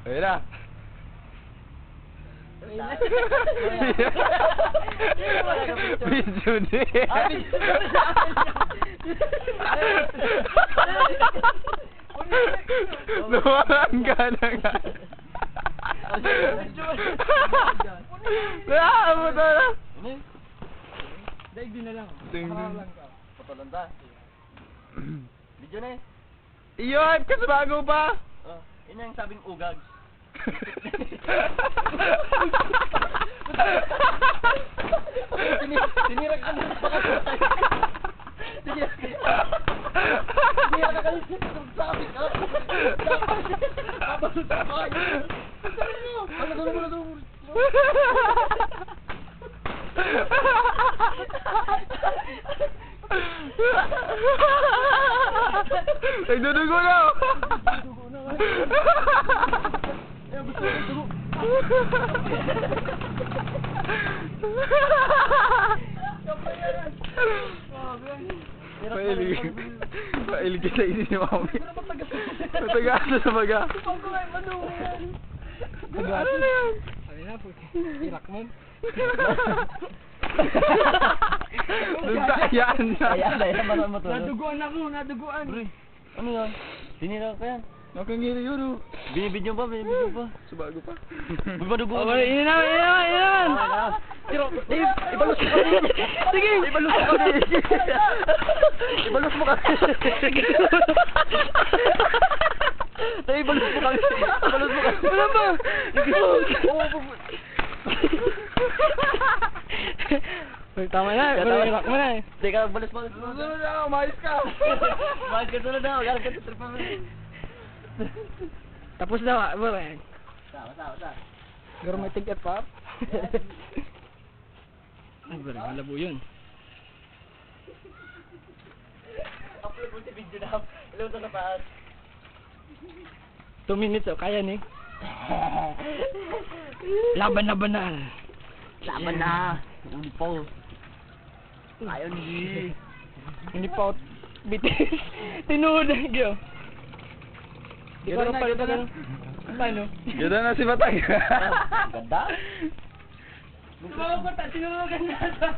Ayun na. Video din. Nawangga na nga. Mo to na. Daig din na lang. Patulanda. Video na eh. Iyon, kasi bago pa. Oh, yun yung sabing ugag. Tinira ka na baka Tinira ka na sabi ka. Tapos sa kanya. Ano dulo. Nagdudugo na. Pailig sa isi ni Mami. Matagasa sa baga. Ano na yan? Sabi na po, irak mo. Doon sa ayaan na. Ayan, mo to. Naduguan ako, naduguan. Ano yun? Tinira ka yan. Nakangiri yun. Binibidyo pa. Sa bago pa. Magbadugo. Ini naman. Pero, ibalos mo kasi. Sige. Ibalos mo kasi. Ibalos mo kasi. Ibalos mo kasi. Wala ba? Tama na, irak mo na eh. Teka, balis mo. Susunod na, umayos ka. Mahal ka sunod na. Galang ka sa trip mo. Tapos na, ba eh. Sama. Garo may tig pa. Ay, bro, malabo yun. Upload mo si video na. Ilang sa taas. 2 minutes oh, kaya ni. Laban na banal. Laban na. Unipo. Ayaw ni. Hindi pa ako bitis. Tinuod na gyo. Di ko na pala paano? Ganda na si Batay. Ganda. Tinuod na.